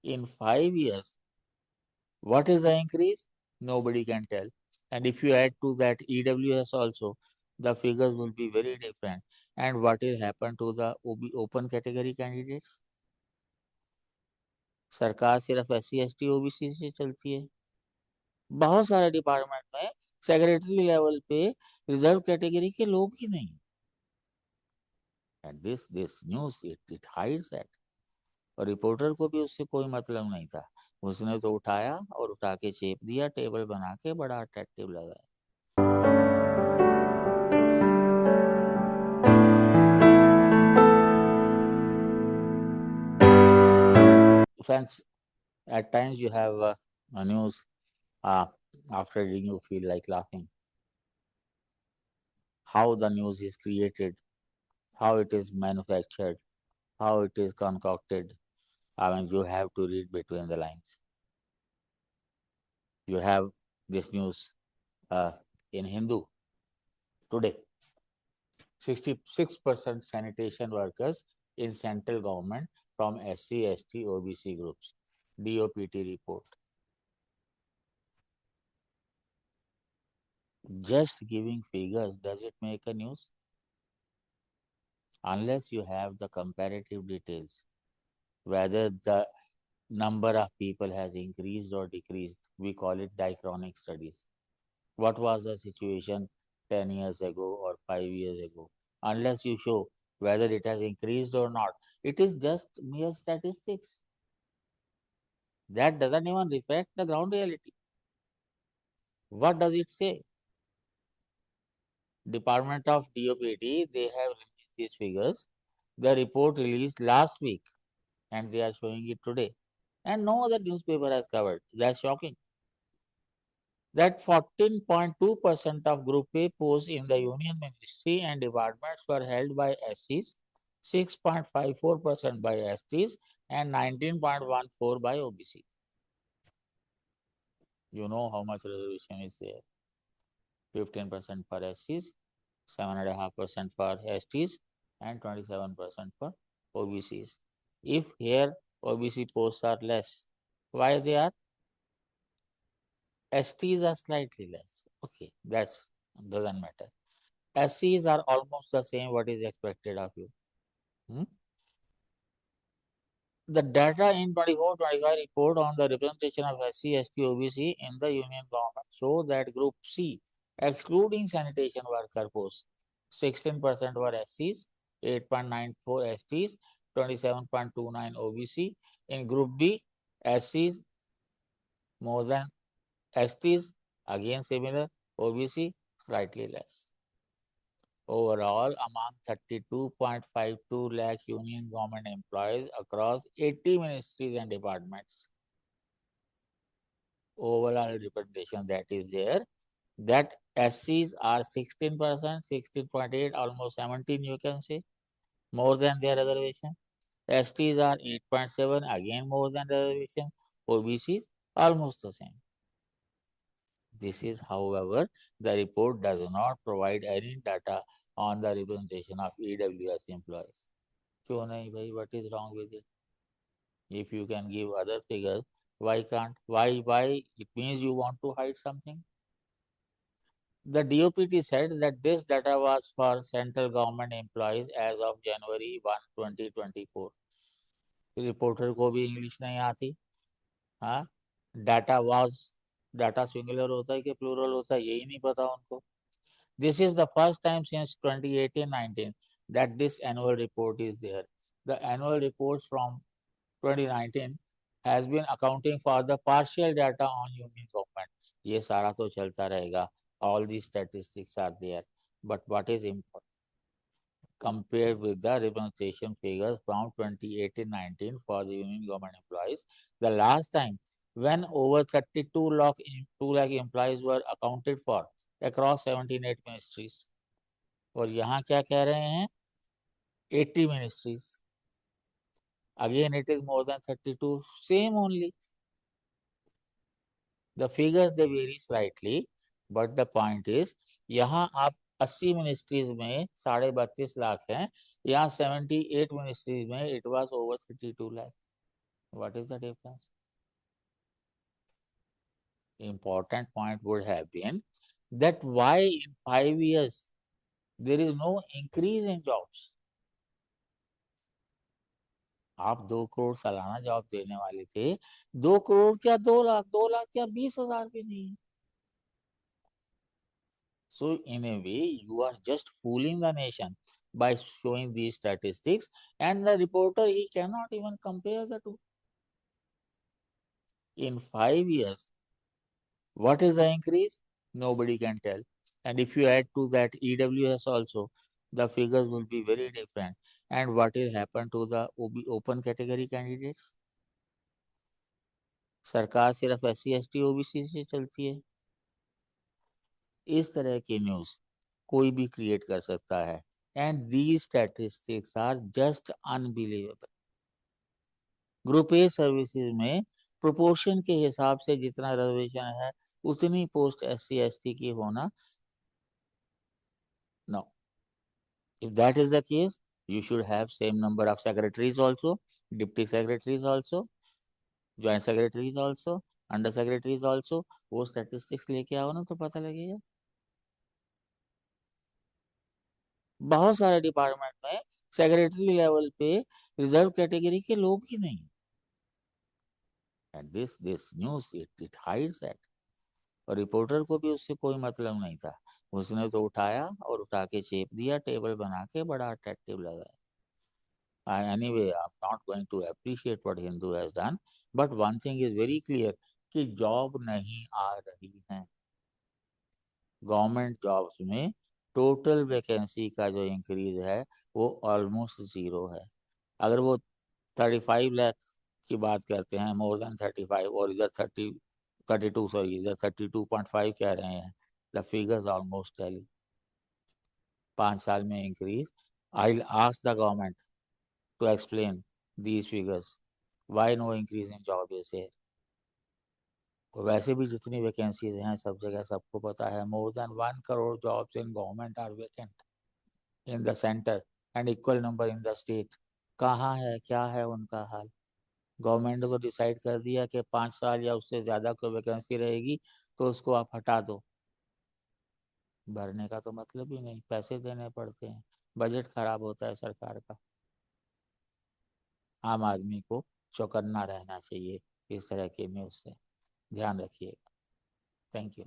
In 5 years, what is the increase? Nobody can tell. And if you add to that EWS also, the figures will be very different. And what will happen to the open category candidates? सरकार सिर्फ SC ST OBC से चलती है. बहुत सारे department में secretary level पे reserve category के लोग ही नहीं. And this news it hides that. और रिपोर्टर को भी उससे कोई मतलब नहीं था. उसने तो उठाया और उठा के चेप दिया, टेबल बना के बड़ा अट्रैक्टिव लगाया. Friends, at times you have a news, uh, after reading you feel like laughing. How the news is created, how it is manufactured, how it is concocted. I mean, you have to read between the lines. You have this news uh, in Hindu today. 66% sanitation workers in central government from SC ST OBC groups. DOPT report. Just giving figures, does it make a news? Unless you have the comparative details, whether the number of people has increased or decreased. We call it diachronic studies. What was the situation 10 years ago or 5 years ago? Unless you show whether it has increased or not, it is just mere statistics. That doesn't even reflect the ground reality. What does it say? Department of DOPT, they have released these figures. The report released last week and they are showing it today. And no other newspaper has covered. That's shocking. That 14.2% of Group A posts in the Union Ministry and departments were held by SCs, 6.54% by STs, and 19.14% by OBC. You know how much reservation is there. 15% for SCs, 7.5% for STs, and 27% for OBCs. If here OBC posts are less, why they are? STs are slightly less. Okay, that's doesn't matter. SCs are almost the same what is expected of you. Hmm? The data in 24-25 report on the representation of SC, ST, OBC in the union government show that Group C, excluding sanitation worker posts, 16% were SCs, 8.94 STs, 27.29 OBC. In Group B, SCs more than STs, again similar, OBC slightly less. Overall, among 32.52 lakh union government employees across 80 ministries and departments, overall representation that is there, that SCs are 16%, 16.8, almost 17 you can say, more than their reservation. STs are 8.7, again more than reservation. OBCs almost the same. This is, however, the report does not provide any data on the representation of EWS employees. क्यों नहीं भाई? What is wrong with it? If you can give other figures, why can't? Why? It means you want to hide something. The DOPT said that this data was for central government employees as of January 1, 2024. Reporter को भी English नहीं आती. हाँ, data was, data singular होता है कि plural होता है यही नहीं पता उनको. This is the first time since 2018-19 that this annual report is there. The annual reports from 2019 has been accounting for the partial data on union government. ये सारा तो चलता रहेगा. All these statistics are there. But what is important? Compared with the representation figures from 2018-19 for the union government employees, the last time when over 32 lakh employees were accounted for across 78 ministries. और यहाँ क्या कह रहे हैं? 80 ministries. Again, it is more than 32, same only. The figures they vary slightly, but the point is, यहाँ आप 80 ministries में 32.5 लाख हैं, यहाँ 78 मिनिस्ट्रीज में it was over 32 lakh. What is the difference? Important point would have been that why in 5 years there is no increase in jobs. आप 2 करोड़ सालाना job देने वाले थे, 2 करोड़ क्या 2 लाख, 2 लाख क्या 20,000 भी नहीं. So in a way, you are just fooling the nation by showing these statistics, and the reporter he cannot even compare the two. In 5 years, what is the increase? Nobody can tell. And if you add to that EWS also, the figures will be very different. And what will happen to the open category candidates? सरकार सिर्फ SC ST OBC से चलती है. इस तरह की news कोई भी क्रिएट कर सकता है. And these statistics are just unbelievable. Group A services में प्रोपोर्शन के हिसाब से जितना रिजर्वेशन है उतनी पोस्ट SC ST की होना. No, if that is the case, you should have same number of secretaries also, deputy secretaries also, joint secretaries also, under secretaries also. वो स्टैटिस्टिक्स लेके आओ ना तो पता लगेगा. बहुत सारे डिपार्टमेंट में सेक्रेटरी लेवल पे रिजर्व कैटेगरी के लोग ही नहीं. And this news it hides that. और रिपोर्टर को भी उससे कोई मतलब नहीं था. उसने तो उठाया और उठा के चेप दिया, टेबल बना के बड़ा अट्रैक्टिव लगा. Anyway, I am not going to appreciate what Hindu has done, but one thing is very clear कि जॉब नहीं आ रही है. गवर्नमेंट जॉब्स में टोटल वैकेंसी का जो इंक्रीज है वो ऑलमोस्ट जीरो है. अगर वो 35 लाख की बात करते हैं, मोर देन 35, और इधर 32, सॉरी इधर 32.5 कह रहे हैं, द फिगर्स ऑलमोस्ट टैली. 5 साल में increase. I ask the government to explain these figures, why no increase in job is here. वैसे भी जितनी वैकेंसीज हैं सब जगह सबको पता है, more than 1 crore jobs in government are vacant in the centre and equal number in the state. कहाँ है, क्या है उनका हाल? गवर्नमेंट ने तो डिसाइड कर दिया कि 5 साल या उससे ज़्यादा कोई वैकेंसी रहेगी तो उसको आप हटा दो. भरने का तो मतलब ही नहीं, पैसे देने पड़ते हैं, बजट खराब होता है सरकार का. आम आदमी को चौकन्ना रहना चाहिए इस तरह की न्यूज़ से. ध्यान रखिएगा. Thank you.